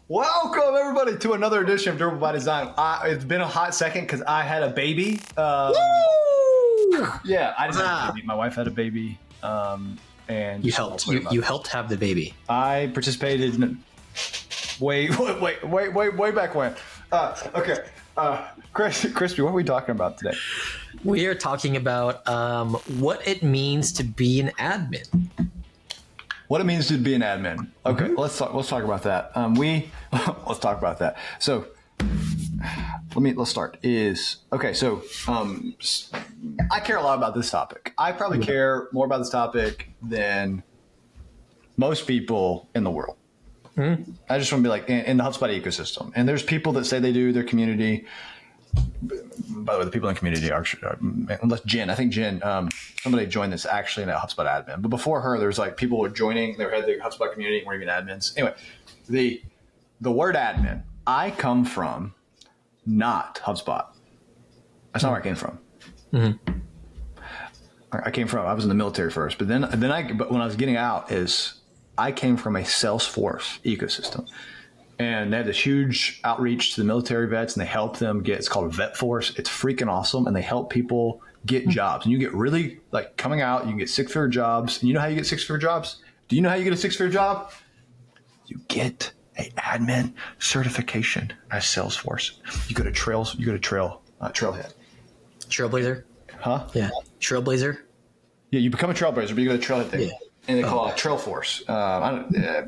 Welcome, everybody, to another edition of Durable by Design. It's been a hot second because I had a baby. Yeah, I didn't have a baby. My wife had a baby. And you helped. You helped have the baby. I participated in way back when. Okay, Crispy, what are we talking about today? We are talking about what it means to be an admin. What it means to be an admin. Okay, let's talk about that. Let's talk about that. So let's start. I care a lot about this topic. I probably care more about this topic than most people in the world. Mm-hmm. I just want to be like in the HubSpot ecosystem. And there's people that say they do their community. By the way, the people in the community are, unless Jen, I think Jen, somebody joined this actually in a HubSpot admin. But before her, there's like people were joining, they had the HubSpot community and were even admins. Anyway, the word admin, I come from not HubSpot. That's not where I came from. Mm-hmm. I was in the military first, but but when I was getting out I came from a Salesforce ecosystem. And they have this huge outreach to the military vets, and they help them it's called Vet Force. It's freaking awesome. And they help people get jobs. And you get really, like, coming out, you can get six-figure jobs. And you know how you get six-figure jobs? Do you know how you get a six-figure job? You get an admin certification at Salesforce. You go to Trailhead. Trailblazer? Huh? Yeah. Trailblazer? Yeah, you become a Trailblazer, but you go to Trailhead thing. Yeah. And they call it Trailforce,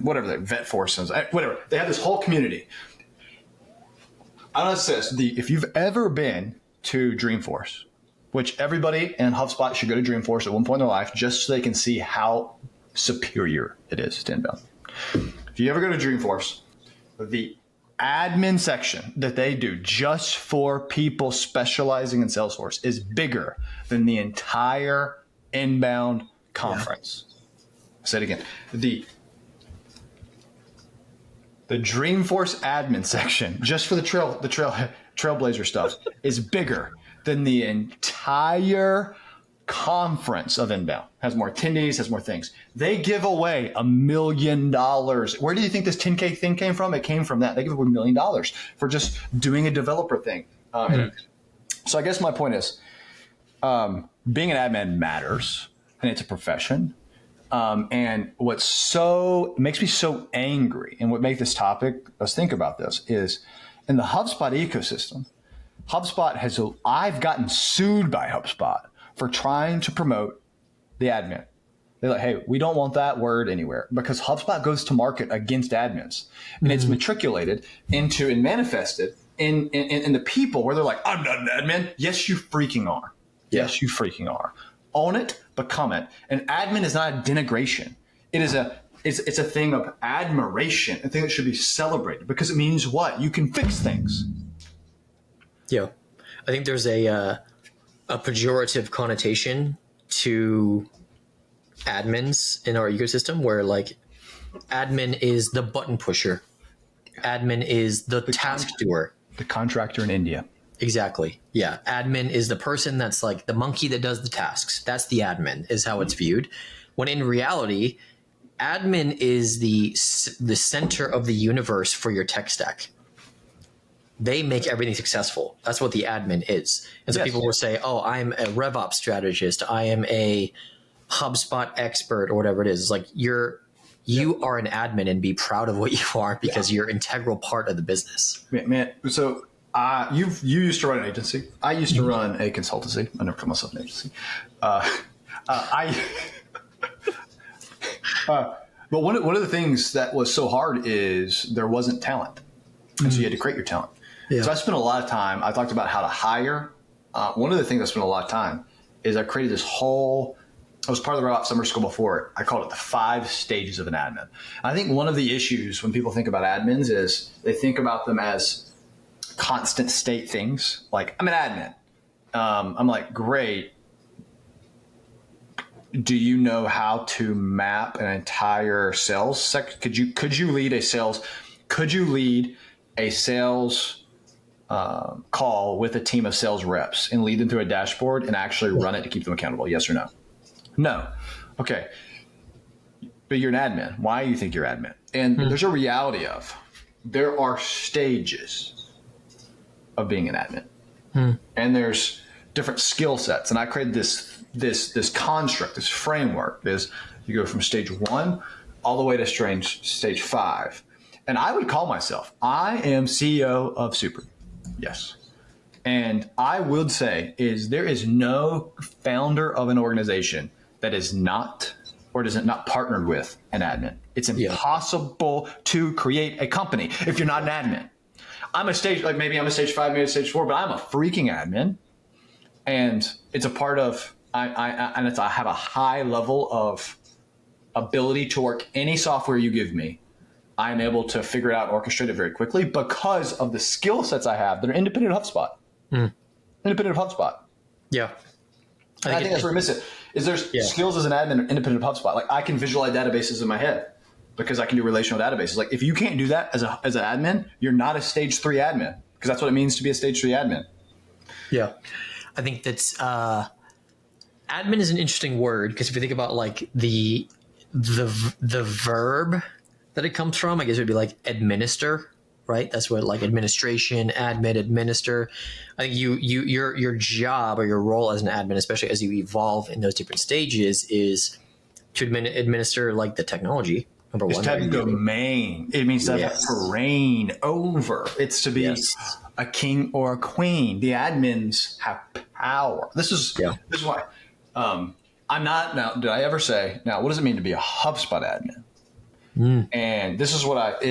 whatever, Vet Force, whatever. They have this whole community. I don't know what it says. If you've ever been to Dreamforce, which everybody in HubSpot should go to Dreamforce at one point in their life just so they can see how superior it is to inbound. If you ever go to Dreamforce, the admin section that they do just for people specializing in Salesforce is bigger than the entire inbound conference. Yeah. Say it again. The Dreamforce admin section, just for the Trailblazer stuff, is bigger than the entire conference of inbound. Has more attendees, has more things. They give away $1 million. Where do you think this 10K thing came from? It came from that. They give away $1 million for just doing a developer thing. So I guess my point is, being an admin matters, and it's a profession. And what makes me so angry, and what makes this topic, let's think about this, is in the HubSpot ecosystem, I've gotten sued by HubSpot for trying to promote the admin. They're like, hey, we don't want that word anywhere, because HubSpot goes to market against admins, and it's matriculated into and manifested in the people where they're like, I'm not an admin. Yes, you freaking are. Yeah. Yes, you freaking are. Own it, become it. An admin is not a denigration. It's a thing of admiration, a thing that should be celebrated, because it means what? You can fix things. Yeah. I think there's a pejorative connotation to admins in our ecosystem where, like, admin is the button pusher. Admin is the task doer. The contractor in India. Exactly. Yeah. Admin is the person that's like the monkey that does the tasks. That's the admin, is how it's viewed. When in reality, admin is the center of the universe for your tech stack. They make everything successful. That's what the admin is. And so people will say, oh, I'm a RevOps strategist. I am a HubSpot expert, or whatever it is. It's like you are an admin, and be proud of what you are, because you're an integral part of the business. Man, so you used to run an agency. I used to run a consultancy. I never call myself an agency. But one of the things that was so hard is there wasn't talent. And so you had to create your talent. Yeah. So I spent a lot of time. I talked about how to hire. One of the things I spent a lot of time is I created this whole, I was part of the RevOps summer school before. I called it the 5 stages of an admin. I think one of the issues when people think about admins is they think about them as constant state things. Like, I'm an admin. I'm like, great. Do you know how to map an entire sales section? Could you lead a sales call with a team of sales reps and lead them through a dashboard and actually run it to keep them accountable? Yes or no? No. Okay. But you're an admin. Why do you think you're admin? And there's a reality of there are stages of being an admin, and there's different skill sets. And I created this construct, this framework. Is you go from stage 1 all the way to stage 5, and I would call myself, I am CEO of Super. Yes. And I would say there is no founder of an organization that is not or does not partnered with an admin. It's impossible to create a company if you're not an admin. Maybe I'm a stage 5, maybe a stage 4, but I'm a freaking admin. And it's a part of, I have a high level of ability to work any software you give me. I'm able to figure it out and orchestrate it very quickly because of the skill sets I have that are independent of HubSpot. Independent of HubSpot. Yeah. I think that's where we miss it. Is there's skills as an admin independent of HubSpot. Like I can visualize databases in my head because I can do relational databases. Like if you can't do that as an admin, you're not a stage 3 admin because that's what it means to be a stage 3 admin. Yeah. I think that's admin is an interesting word because if you think about like the verb that it comes from, I guess it would be like administer, right? That's what like administration, admin, administer. I think your job or your role as an admin, especially as you evolve in those different stages, is to administer like the technology. Number one, to have domain. It means to have terrain over. It's to be a king or a queen. The admins have power. This is why I'm not. Now, did I ever say? Now, what does it mean to be a HubSpot admin? And this is what I'm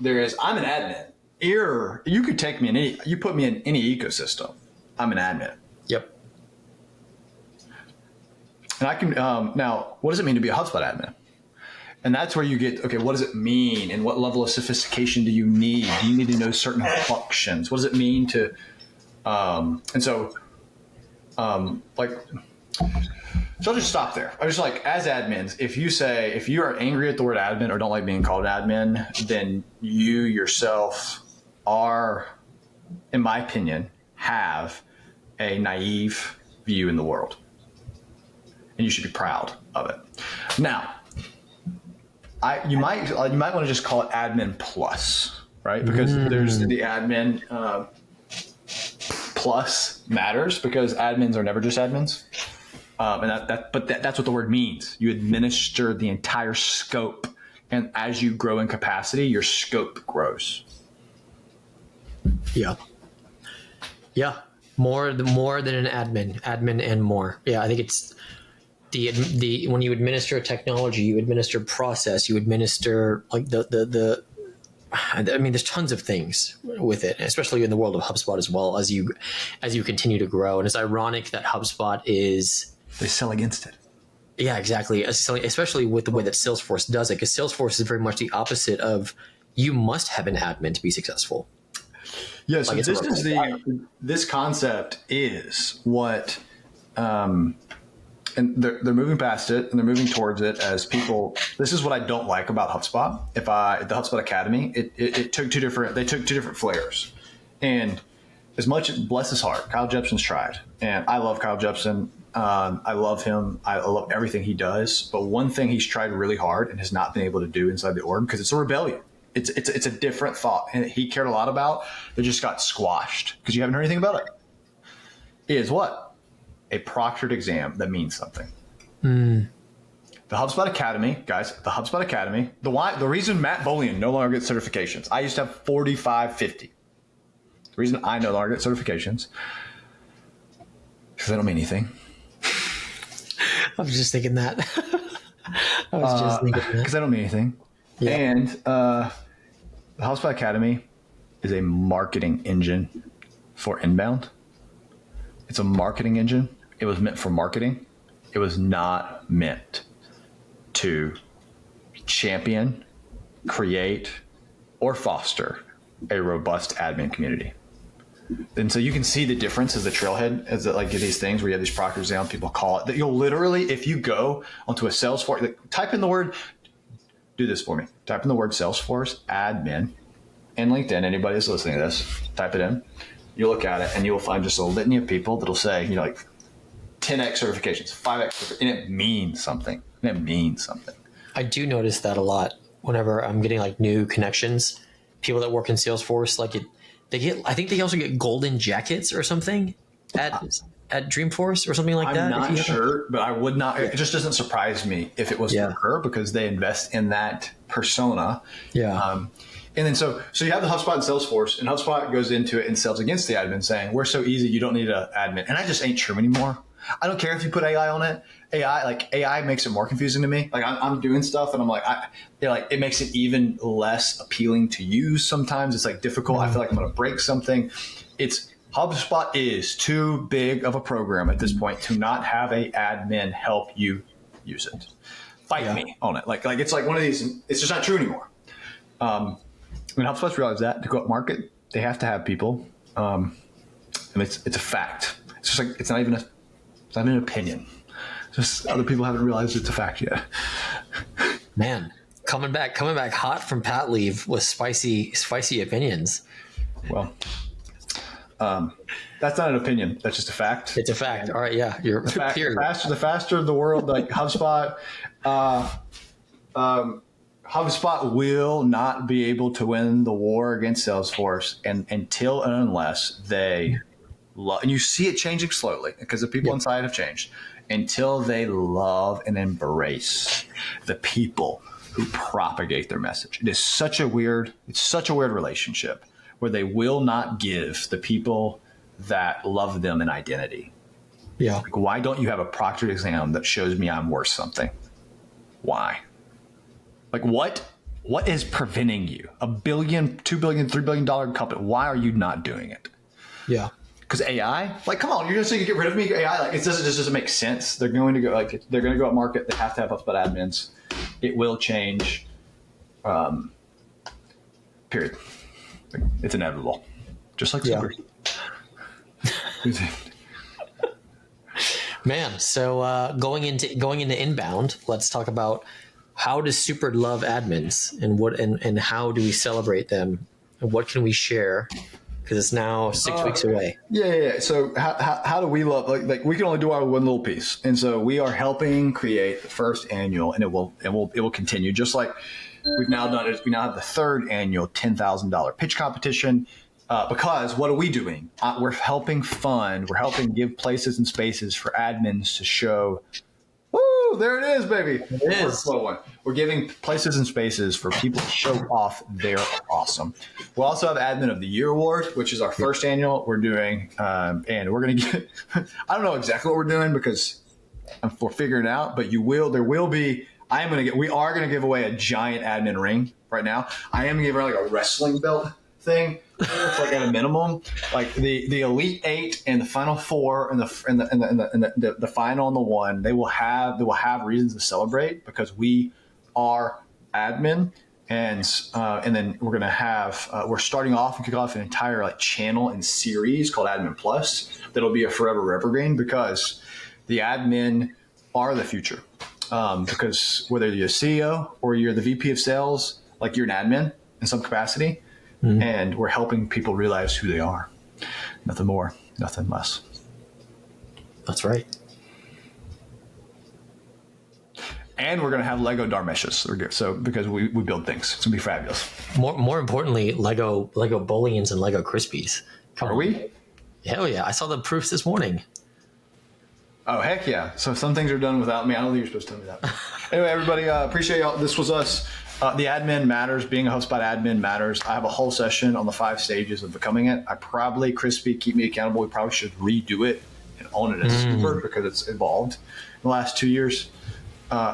an admin. You could take me you put me in any ecosystem. I'm an admin. Yep. And I can now. What does it mean to be a HubSpot admin? And that's where you get, okay, what does it mean? And what level of sophistication do you need? Do you need to know certain functions? What does it mean to, so I'll just stop there. I just like, as admins, if you are angry at the word admin or don't like being called admin, then you yourself are, in my opinion, have a naive view in the world. And you should be proud of it. Now, you might want to just call it admin plus, right? Because there's the admin plus matters because admins are never just admins. But that's what the word means. You administer the entire scope, and as you grow in capacity, your scope grows. Yeah. More than an admin and more. Yeah, I think it's the when you administer technology, you administer process, you administer like I mean, there's tons of things with it, especially in the world of HubSpot as well as you continue to grow. And it's ironic that HubSpot they sell against it. Yeah, exactly. Especially with the way that Salesforce does it, because Salesforce is very much the opposite of you must have an admin to be successful. Yeah, so this concept is what, and they're moving past it and they're moving towards it as people. This is what I don't like about HubSpot. The HubSpot Academy, it took two different flares, and as much, bless his heart, Kyle Jepsen's tried, and I love Kyle Jepsen. I love him. I love everything he does. But one thing he's tried really hard and has not been able to do inside the org, because it's a rebellion. It's a different thought, and he cared a lot about that just got squashed because you haven't heard anything about it. Is what? A proctored exam that means something. The HubSpot Academy, guys, the reason Matt Bolian no longer gets certifications, I used to have 45, 50. The reason I no longer get certifications, because they don't mean anything. I was just thinking that. Because they don't mean anything. Yeah. And the HubSpot Academy is a marketing engine for inbound. It's a marketing engine. It was meant for marketing. It was not meant to champion, create, or foster a robust admin community. And so you can see the difference as the trailhead, as like these things where you have these proctors down, people call it, that you'll literally, if you go onto a Salesforce, like, type in the word, do this for me. Type in the word Salesforce admin in LinkedIn. Anybody who's listening to this, type it in. You look at it and you will find just a litany of people that'll say, like 10x certifications, 5x, and it means something. I do notice that a lot whenever I'm getting like new connections. people that work in Salesforce, I think they also get golden jackets or something at Dreamforce or something like that. I'm not sure, but I would not. It just doesn't surprise me if it was for her, because they invest in that persona. Yeah. And then so you have the HubSpot and Salesforce, and HubSpot goes into it and sells against the admin, saying we're so easy, you don't need an admin. And I just ain't true anymore. I don't care if you put AI on it. AI makes it more confusing to me. Like I'm doing stuff and I'm like, it makes it even less appealing to use. Sometimes it's like difficult. I feel like I'm going to break something. HubSpot is too big of a program at this point to not have a admin help you use it. Fight me on it. Like it's like one of these. It's just not true anymore. When HubSpot's realized that to go up market, they have to have people, and it's a fact. It's just like it's not even an opinion. Just other people haven't realized it's a fact yet. Man, coming back hot from Pat leave with spicy opinions. Well, that's not an opinion. That's just a fact. It's a fact. All right, yeah, you're the faster the world, like HubSpot. HubSpot will not be able to win the war against Salesforce until and unless they love, and you see it changing slowly because the people inside have changed, until they love and embrace the people who propagate their message. It's such a weird relationship where they will not give the people that love them an identity. Yeah. Like, why don't you have a proctored exam that shows me I'm worth something? Why? Like what is preventing you? $1 billion, $2 billion, $3 billion company. Why are you not doing it? Yeah. Because AI, like, come on, you're just saying you get rid of me? AI, like, it doesn't make sense. They're going to go up market. They have to have HubSpot admins. It will change. Period. It's inevitable. Just like super. Man, so going into inbound, let's talk about how does Super love admins, and how do we celebrate them, and what can we share? Because it's now 6 weeks away. Yeah. So how do we love, like we can only do our one little piece, and so we are helping create the first annual, and it will continue, just like we've now done it. We now have the third annual $10,000 pitch competition. Because what are we doing? We're helping give places and spaces for admins to show. Woo! There it is, baby. It is. We're giving places and spaces for people to show off they're awesome. We'll also have Admin of the Year Award, which is our first annual we're doing, and we're going to get. I don't know exactly what we're doing because we're figuring it out. But we are going to give away a giant admin ring right now. I am giving like a wrestling belt thing. It's like at a minimum, like the Elite 8 and the Final 4 and the final and the one, they will have reasons to celebrate because we are admin, and then we're gonna have we're starting off and kick off an entire like channel and series called Admin Plus that'll be a forever evergreen because the admin are the future. Because whether you're a CEO or you're the VP of sales, like you're an admin in some capacity. Mm-hmm. And we're helping people realize who they are. Nothing more, nothing less. That's right. And we're going to have Lego Darmeshes. So because we build things, it's going to be fabulous. More importantly, Lego Booleans and Lego Crispies. Are we? Hell yeah! I saw the proofs this morning. Oh heck yeah! So some things are done without me. I don't think you're supposed to tell me that. Anyway, everybody, appreciate y'all. This was us. The admin matters. Being a HubSpot admin matters. I have a whole session on the 5 stages of becoming it. Crispy, keep me accountable. We probably should redo it and own it as Super because it's evolved in the last 2 years,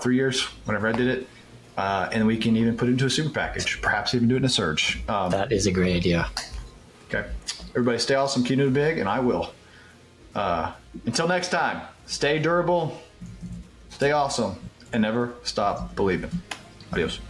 3 years, whenever I did it. And we can even put it into a Super package, perhaps even do it in a surge. That is a great idea. Okay. Everybody stay awesome, keep it big, and I will. Until next time, stay durable, stay awesome, and never stop believing. Adios.